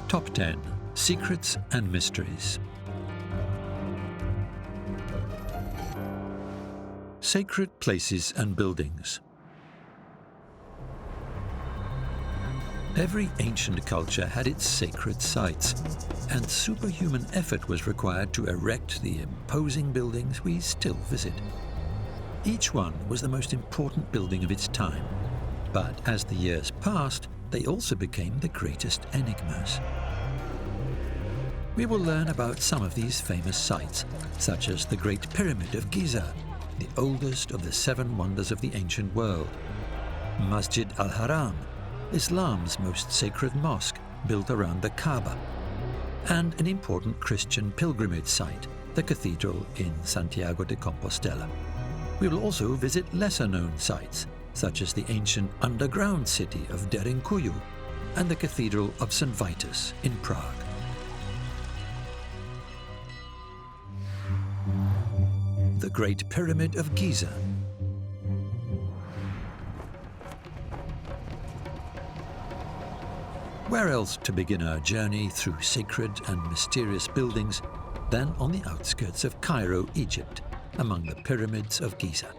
Top 10 Secrets and Mysteries. Sacred places and buildings. Every ancient culture had its sacred sites, and superhuman effort was required to erect the imposing buildings we still visit. Each one was the most important building of its time, but as the years passed, they also became the greatest enigmas. We will learn about some of these famous sites, such as the Great Pyramid of Giza, the oldest of the 7 wonders of the ancient world, Masjid Al-Haram, Islam's most sacred mosque built around the Kaaba, and an important Christian pilgrimage site, the cathedral in Santiago de Compostela. We will also visit lesser-known sites, such as the ancient underground city of Derinkuyu and the Cathedral of St. Vitus in Prague. The Great Pyramid of Giza. Where else to begin our journey through sacred and mysterious buildings than on the outskirts of Cairo, Egypt, among the pyramids of Giza?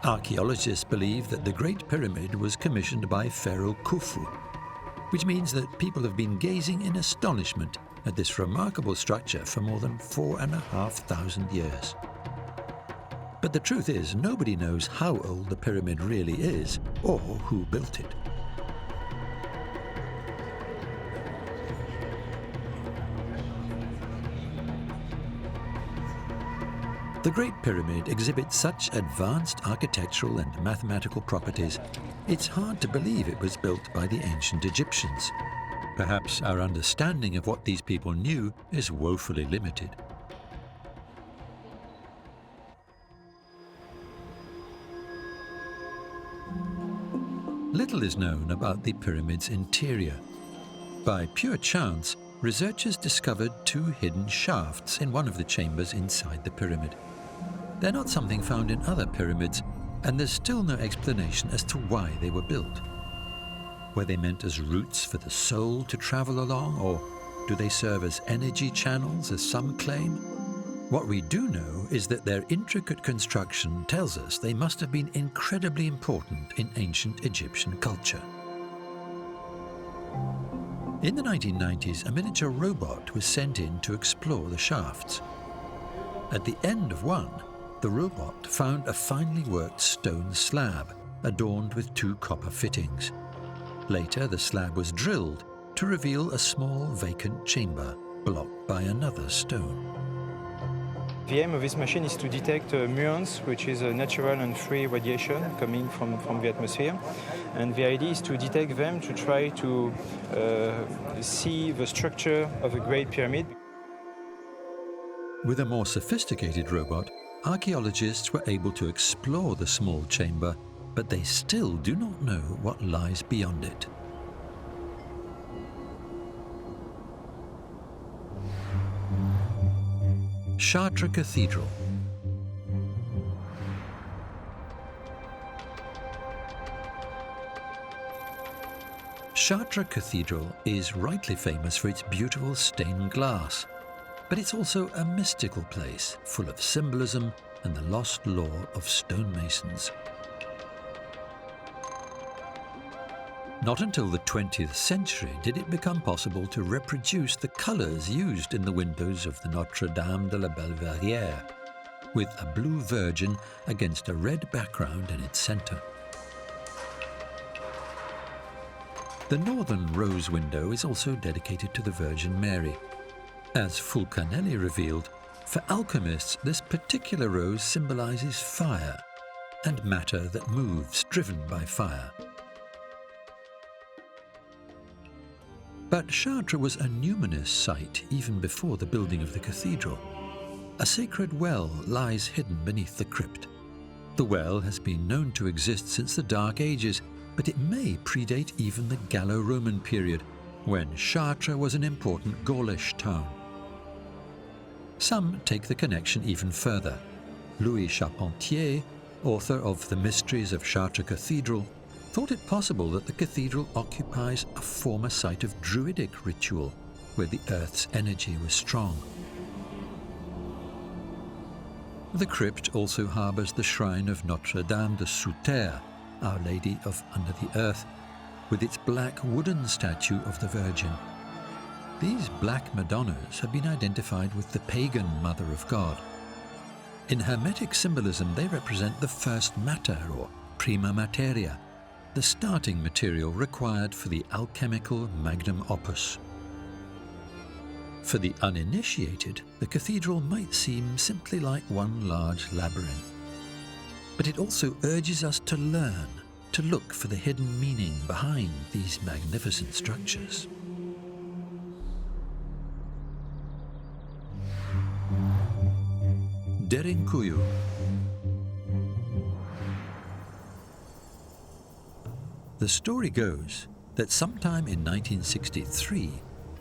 Archaeologists believe that the Great Pyramid was commissioned by Pharaoh Khufu, which means that people have been gazing in astonishment at this remarkable structure for more than 4,500 years. But the truth is, nobody knows how old the pyramid really is, or who built it. The Great Pyramid exhibits such advanced architectural and mathematical properties, it's hard to believe it was built by the ancient Egyptians. Perhaps our understanding of what these people knew is woefully limited. Little is known about the pyramid's interior. By pure chance, researchers discovered 2 hidden shafts in one of the chambers inside the pyramid. They're not something found in other pyramids, and there's still no explanation as to why they were built. Were they meant as routes for the soul to travel along, or do they serve as energy channels, as some claim? What we do know is that their intricate construction tells us they must have been incredibly important in ancient Egyptian culture. In the 1990s, a miniature robot was sent in to explore the shafts. At the end of one, the robot found a finely worked stone slab adorned with 2 copper fittings. Later, the slab was drilled to reveal a small vacant chamber blocked by another stone. The aim of this machine is to detect muons, which is a natural and free radiation coming from the atmosphere. And the idea is to detect them to try to see the structure of the Great Pyramid. With a more sophisticated robot, archaeologists were able to explore the small chamber, but they still do not know what lies beyond it. Chartres Cathedral. Chartres Cathedral is rightly famous for its beautiful stained glass, but it's also a mystical place full of symbolism and the lost lore of stonemasons. Not until the 20th century did it become possible to reproduce the colors used in the windows of the Notre Dame de la Belvedere, with a blue Virgin against a red background in its center. The northern rose window is also dedicated to the Virgin Mary. As Fulcanelli revealed, for alchemists this particular rose symbolizes fire and matter that moves, driven by fire. But Chartres was a numinous site even before the building of the cathedral. A sacred well lies hidden beneath the crypt. The well has been known to exist since the Dark Ages, but it may predate even the Gallo-Roman period, when Chartres was an important Gaulish town. Some take the connection even further. Louis Charpentier, author of The Mysteries of Chartres Cathedral, thought it possible that the cathedral occupies a former site of druidic ritual, where the earth's energy was strong. The crypt also harbours the shrine of Notre Dame de Sous Terre, Our Lady of Under the Earth, with its black wooden statue of the Virgin. These black Madonnas have been identified with the pagan Mother of God. In Hermetic symbolism, they represent the first matter, or prima materia, the starting material required for the alchemical magnum opus. For the uninitiated, the cathedral might seem simply like one large labyrinth. But it also urges us to learn, to look for the hidden meaning behind these magnificent structures. Derinkuyu. The story goes that sometime in 1963,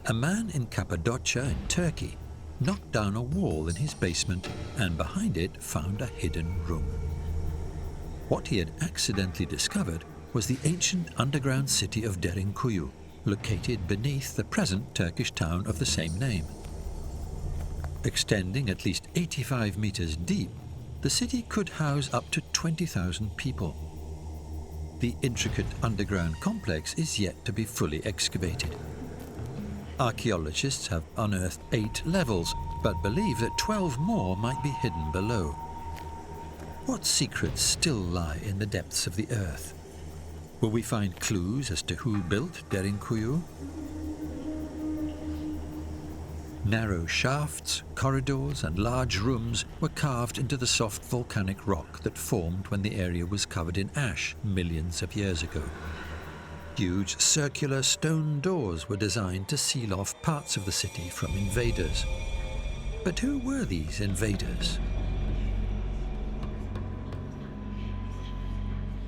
a man in Cappadocia in Turkey knocked down a wall in his basement and behind it found a hidden room. What he had accidentally discovered was the ancient underground city of Derinkuyu, located beneath the present Turkish town of the same name. Extending at least 85 meters deep, the city could house up to 20,000 people. The intricate underground complex is yet to be fully excavated. Archaeologists have unearthed 8 levels, but believe that 12 more might be hidden below. What secrets still lie in the depths of the earth? Will we find clues as to who built Derinkuyu? Narrow shafts, corridors, and large rooms were carved into the soft volcanic rock that formed when the area was covered in ash millions of years ago. Huge circular stone doors were designed to seal off parts of the city from invaders. But who were these invaders?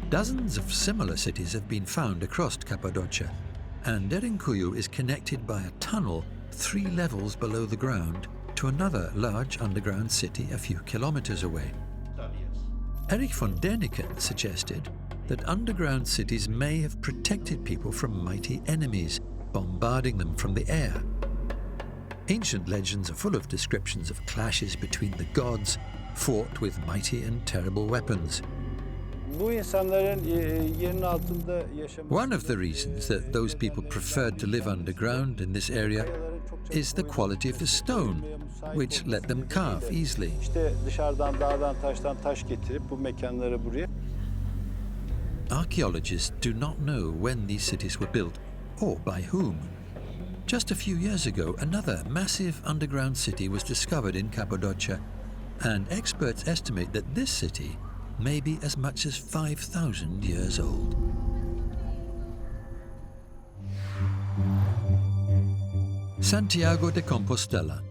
Dozens of similar cities have been found across Cappadocia, and Derinkuyu is connected by a tunnel 3 levels below the ground to another large underground city a few kilometers away. Erich von Däniken suggested that underground cities may have protected people from mighty enemies, bombarding them from the air. Ancient legends are full of descriptions of clashes between the gods, fought with mighty and terrible weapons. One of the reasons that those people preferred to live underground in this area is the quality of the stone, which let them carve easily. Archaeologists do not know when these cities were built or by whom. Just a few years ago, another massive underground city was discovered in Cappadocia, and experts estimate that this city may be as much as 5,000 years old. Santiago de Compostela.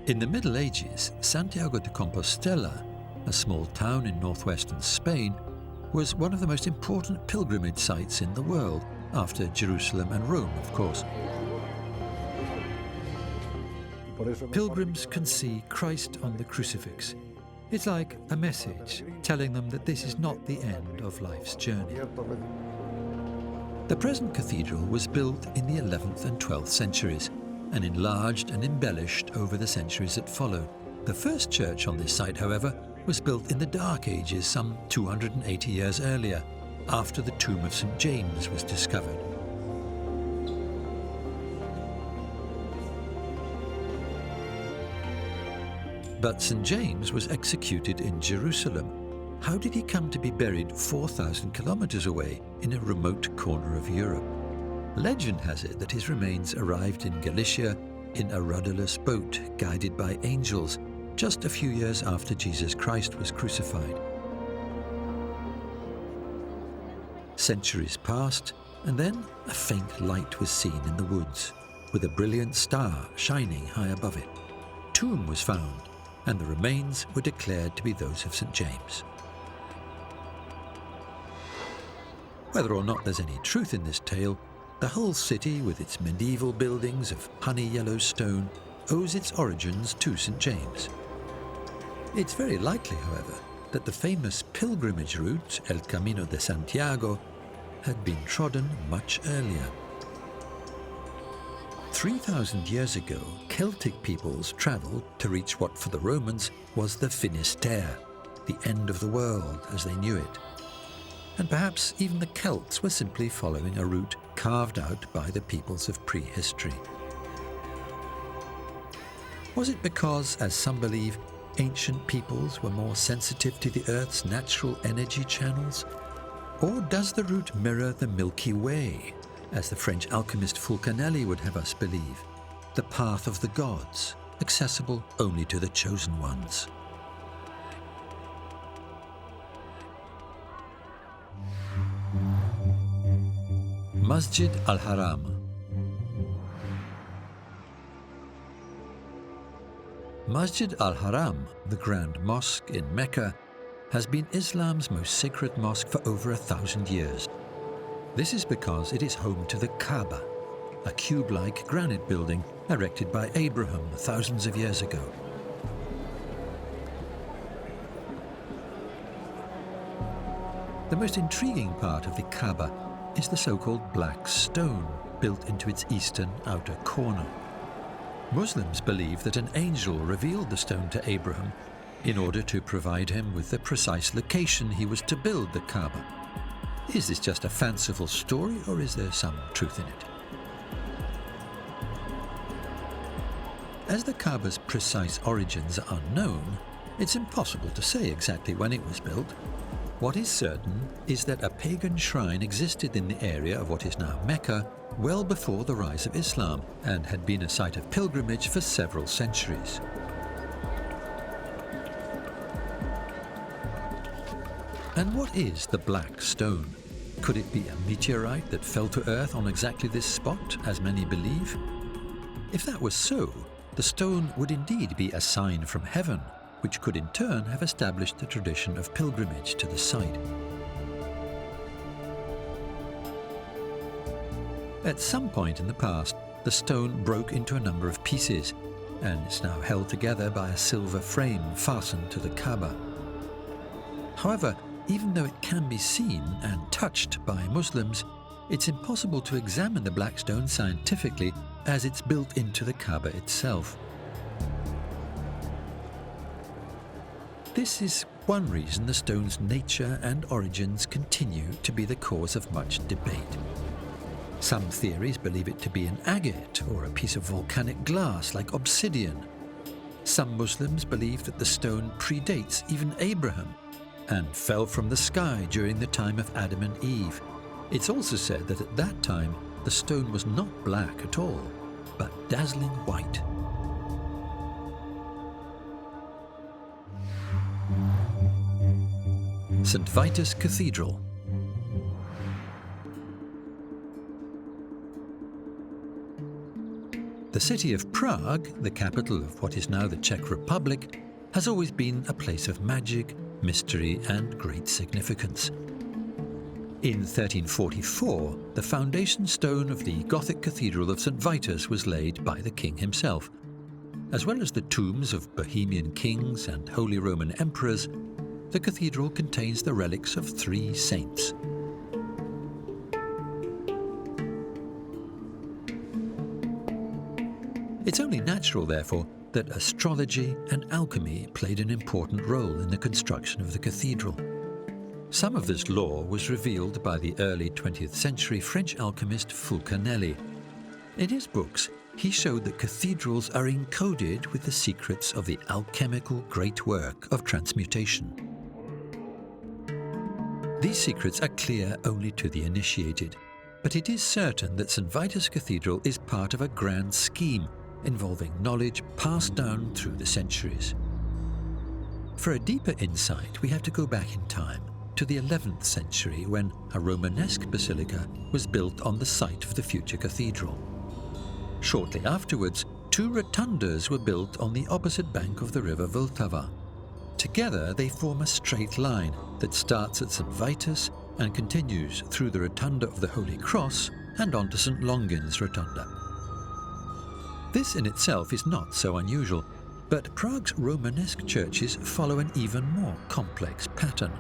In the Middle Ages, Santiago de Compostela, a small town in northwestern Spain, was one of the most important pilgrimage sites in the world, after Jerusalem and Rome, of course. Pilgrims can see Christ on the crucifix. It's like a message telling them that this is not the end of life's journey. The present cathedral was built in the 11th and 12th centuries and enlarged and embellished over the centuries that followed. The first church on this site, however, was built in the Dark Ages some 280 years earlier, after the tomb of St. James was discovered. But St. James was executed in Jerusalem. How did he come to be buried 4,000 kilometers away in a remote corner of Europe? Legend has it that his remains arrived in Galicia in a rudderless boat guided by angels just a few years after Jesus Christ was crucified. Centuries passed, and then a faint light was seen in the woods, with a brilliant star shining high above it. A tomb was found, and the remains were declared to be those of St. James. Whether or not there's any truth in this tale, the whole city, with its medieval buildings of honey yellow stone, owes its origins to St. James. It's very likely, however, that the famous pilgrimage route, El Camino de Santiago, had been trodden much earlier. 3,000 years ago, Celtic peoples travelled to reach what for the Romans was the Finisterre, the end of the world as they knew it. And perhaps even the Celts were simply following a route carved out by the peoples of prehistory. Was it because, as some believe, ancient peoples were more sensitive to the Earth's natural energy channels? Or does the route mirror the Milky Way, as the French alchemist Fulcanelli would have us believe, the path of the gods, accessible only to the chosen ones? Masjid Al-Haram. Masjid Al-Haram, the Grand Mosque in Mecca, has been Islam's most sacred mosque for over 1,000 years. This is because it is home to the Kaaba, a cube-like granite building erected by Abraham thousands of years ago. The most intriguing part of the Kaaba is the so-called black stone built into its eastern outer corner. Muslims believe that an angel revealed the stone to Abraham in order to provide him with the precise location he was to build the Kaaba. Is this just a fanciful story, or is there some truth in it? As the Kaaba's precise origins are unknown, it's impossible to say exactly when it was built. What is certain is that a pagan shrine existed in the area of what is now Mecca well before the rise of Islam, and had been a site of pilgrimage for several centuries. And what is the black stone? Could it be a meteorite that fell to Earth on exactly this spot, as many believe? If that was so, the stone would indeed be a sign from heaven, which could in turn have established the tradition of pilgrimage to the site. At some point in the past, the stone broke into a number of pieces, and is now held together by a silver frame fastened to the Kaaba. However, even though it can be seen and touched by Muslims, it's impossible to examine the black stone scientifically, as it's built into the Kaaba itself. This is one reason the stone's nature and origins continue to be the cause of much debate. Some theories believe it to be an agate or a piece of volcanic glass like obsidian. Some Muslims believe that the stone predates even Abraham and fell from the sky during the time of Adam and Eve. It's also said that at that time the stone was not black at all, but dazzling white. St. Vitus Cathedral. The city of Prague, the capital of what is now the Czech Republic, has always been a place of magic, mystery, and great significance. In 1344, the foundation stone of the Gothic Cathedral of St. Vitus was laid by the king himself. As well as the tombs of Bohemian kings and Holy Roman emperors, the cathedral contains the relics of 3 saints. It's only natural, therefore, that astrology and alchemy played an important role in the construction of the cathedral. Some of this lore was revealed by the early 20th century French alchemist Fulcanelli. In his books, he showed that cathedrals are encoded with the secrets of the alchemical great work of transmutation. These secrets are clear only to the initiated, but it is certain that St. Vitus Cathedral is part of a grand scheme involving knowledge passed down through the centuries. For a deeper insight, we have to go back in time to the 11th century, when a Romanesque basilica was built on the site of the future cathedral. Shortly afterwards, 2 rotundas were built on the opposite bank of the river Vltava. Together, they form a straight line that starts at St. Vitus and continues through the Rotunda of the Holy Cross and on to St. Longin's Rotunda. This in itself is not so unusual, but Prague's Romanesque churches follow an even more complex pattern.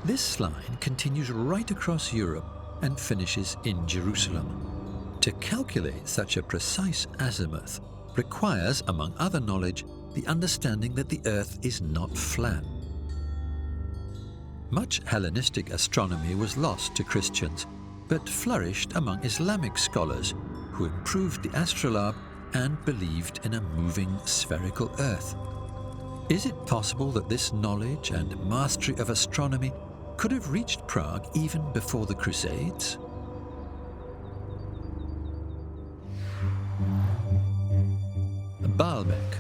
This line continues right across Europe and finishes in Jerusalem. To calculate such a precise azimuth requires, among other knowledge, the understanding that the Earth is not flat. Much Hellenistic astronomy was lost to Christians, but flourished among Islamic scholars who improved the astrolabe and believed in a moving spherical Earth. Is it possible that this knowledge and mastery of astronomy could have reached Prague even before the Crusades? Baalbek.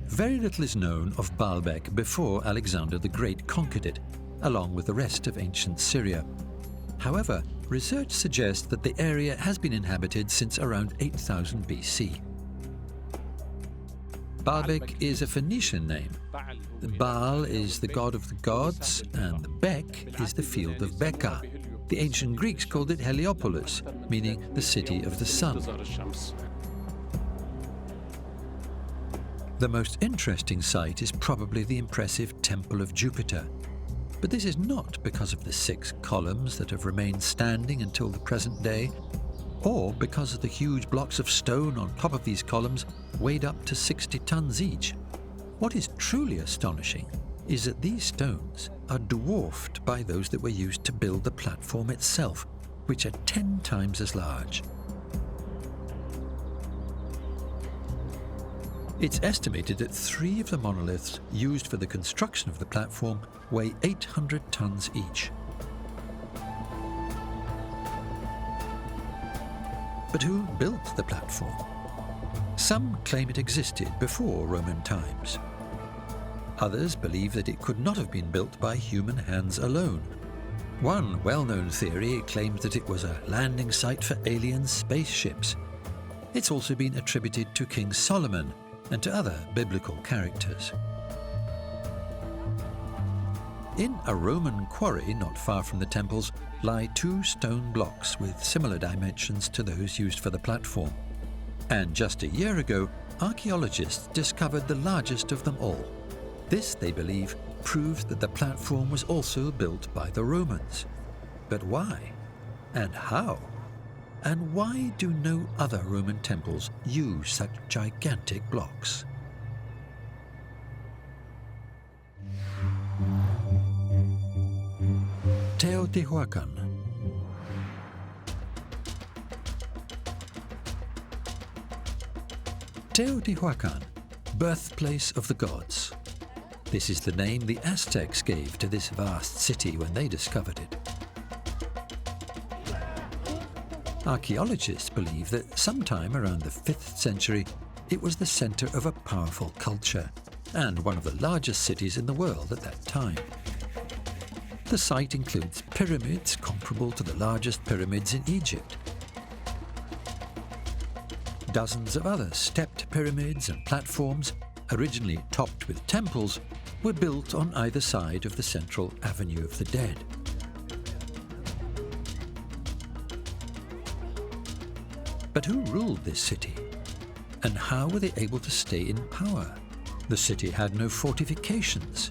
Very little is known of Baalbek before Alexander the Great conquered it, along with the rest of ancient Syria. However, research suggests that the area has been inhabited since around 8000 BC. Baalbek is a Phoenician name. Baal is the god of the gods, and the Bek is the field of Beka. The ancient Greeks called it Heliopolis, meaning the city of the sun. The most interesting site is probably the impressive Temple of Jupiter. But this is not because of the 6 columns that have remained standing until the present day, or because of the huge blocks of stone on top of these columns weighed up to 60 tons each. What is truly astonishing is that these stones are dwarfed by those that were used to build the platform itself, which are 10 times as large. It's estimated that 3 of the monoliths used for the construction of the platform weigh 800 tons each. But who built the platform? Some claim it existed before Roman times. Others believe that it could not have been built by human hands alone. One well-known theory claims that it was a landing site for alien spaceships. It's also been attributed to King Solomon and to other biblical characters. In a Roman quarry not far from the temples lie 2 stone blocks with similar dimensions to those used for the platform. And just a year ago, archaeologists discovered the largest of them all. This, they believe, proves that the platform was also built by the Romans. But why? And how? And why do no other Roman temples use such gigantic blocks? Teotihuacan. Teotihuacan, birthplace of the gods. This is the name the Aztecs gave to this vast city when they discovered it. Archaeologists believe that sometime around the 5th century, it was the center of a powerful culture and one of the largest cities in the world at that time. The site includes pyramids comparable to the largest pyramids in Egypt. Dozens of other stepped pyramids and platforms, originally topped with temples, were built on either side of the central Avenue of the Dead. But who ruled this city? And how were they able to stay in power? The city had no fortifications.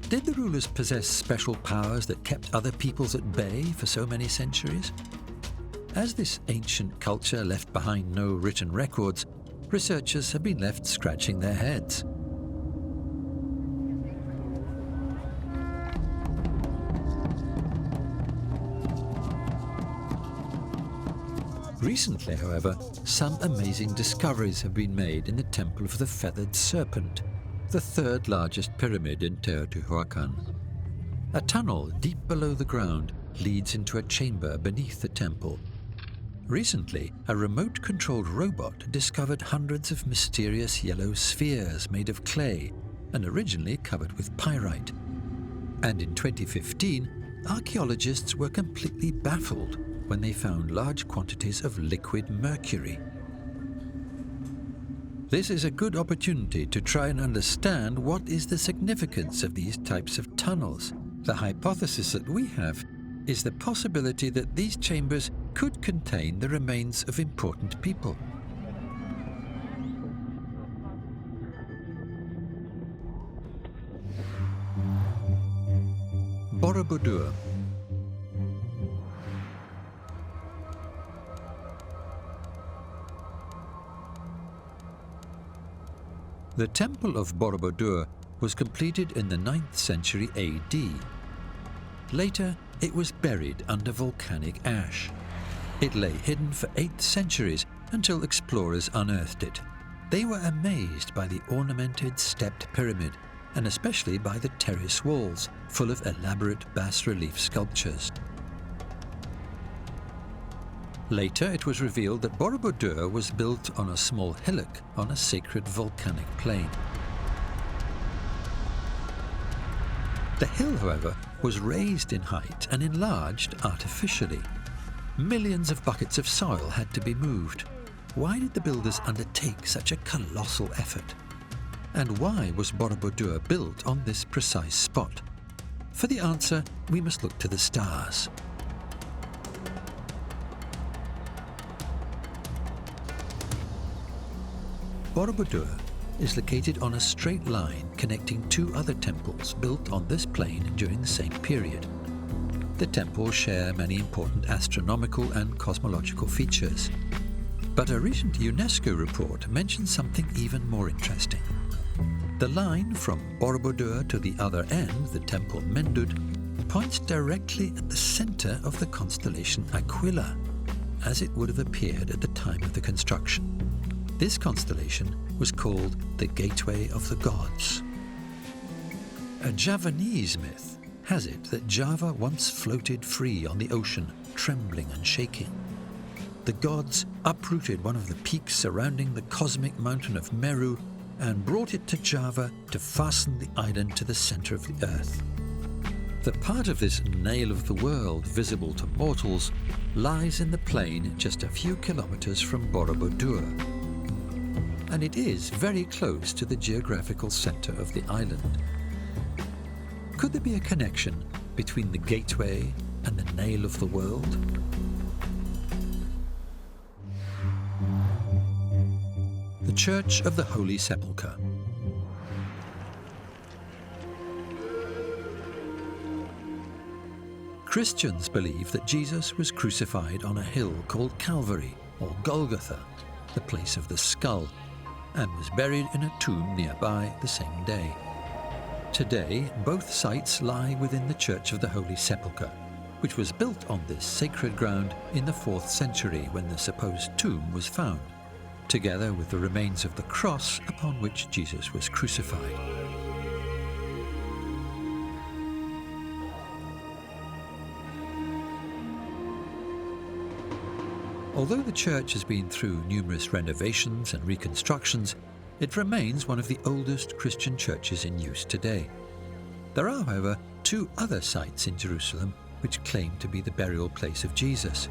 Did the rulers possess special powers that kept other peoples at bay for so many centuries? As this ancient culture left behind no written records, researchers have been left scratching their heads. Recently, however, some amazing discoveries have been made in the Temple of the Feathered Serpent, the 3rd largest pyramid in Teotihuacan. A tunnel deep below the ground leads into a chamber beneath the temple. Recently, a remote-controlled robot discovered hundreds of mysterious yellow spheres made of clay and originally covered with pyrite. And in 2015, archaeologists were completely baffled when they found large quantities of liquid mercury. This is a good opportunity to try and understand what is the significance of these types of tunnels. The hypothesis that we have is the possibility that these chambers could contain the remains of important people. Borobudur. The Temple of Borobudur was completed in the 9th century AD. Later, it was buried under volcanic ash. It lay hidden for 8 centuries until explorers unearthed it. They were amazed by the ornamented stepped pyramid, and especially by the terrace walls, full of elaborate bas-relief sculptures. Later, it was revealed that Borobudur was built on a small hillock on a sacred volcanic plain. The hill, however, was raised in height and enlarged artificially. Millions of buckets of soil had to be moved. Why did the builders undertake such a colossal effort? And why was Borobudur built on this precise spot? For the answer, we must look to the stars. Borobudur is located on a straight line connecting 2 other temples built on this plain during the same period. The temples share many important astronomical and cosmological features. But a recent UNESCO report mentions something even more interesting. The line from Borobudur to the other end, the temple Mendud, points directly at the center of the constellation Aquila, as it would have appeared at the time of the construction. This constellation was called the Gateway of the Gods. A Javanese myth has it that Java once floated free on the ocean, trembling and shaking. The gods uprooted one of the peaks surrounding the cosmic mountain of Meru and brought it to Java to fasten the island to the center of the earth. The part of this nail of the world visible to mortals lies in the plain just a few kilometers from Borobudur, and it is very close to the geographical center of the island. Could there be a connection between the gateway and the nail of the world? The Church of the Holy Sepulchre. Christians believe that Jesus was crucified on a hill called Calvary, or Golgotha, the place of the skull, and was buried in a tomb nearby the same day. Today, both sites lie within the Church of the Holy Sepulchre, which was built on this sacred ground in the 4th century when the supposed tomb was found, together with the remains of the cross upon which Jesus was crucified. Although the church has been through numerous renovations and reconstructions, it remains one of the oldest Christian churches in use today. There are, however, 2 other sites in Jerusalem which claim to be the burial place of Jesus.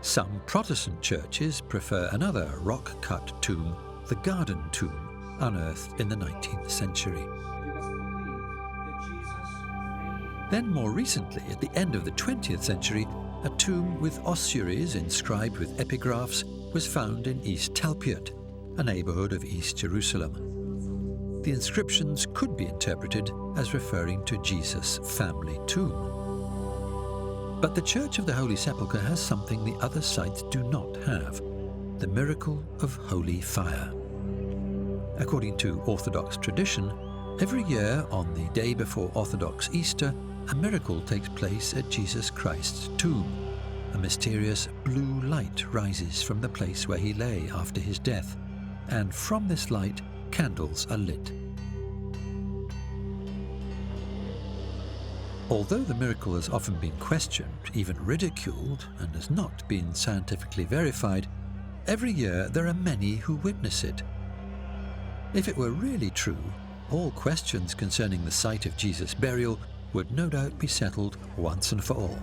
Some Protestant churches prefer another rock-cut tomb, the Garden Tomb, unearthed in the 19th century. Then more recently, at the end of the 20th century, a tomb with ossuaries inscribed with epigraphs was found in East Talpiot, a neighborhood of East Jerusalem. The inscriptions could be interpreted as referring to Jesus' family tomb. But the Church of the Holy Sepulchre has something the other sites do not have: the miracle of holy fire. According to Orthodox tradition, every year on the day before Orthodox Easter, a miracle takes place at Jesus Christ's tomb. A mysterious blue light rises from the place where he lay after his death, and from this light, candles are lit. Although the miracle has often been questioned, even ridiculed, and has not been scientifically verified, every year there are many who witness it. If it were really true, all questions concerning the site of Jesus' burial would no doubt be settled once and for all.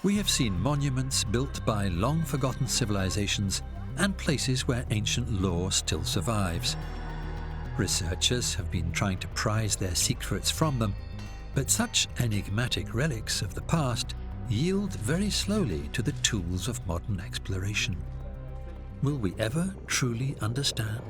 We have seen monuments built by long-forgotten civilizations and places where ancient lore still survives. Researchers have been trying to prise their secrets from them, but such enigmatic relics of the past yield very slowly to the tools of modern exploration. Will we ever truly understand?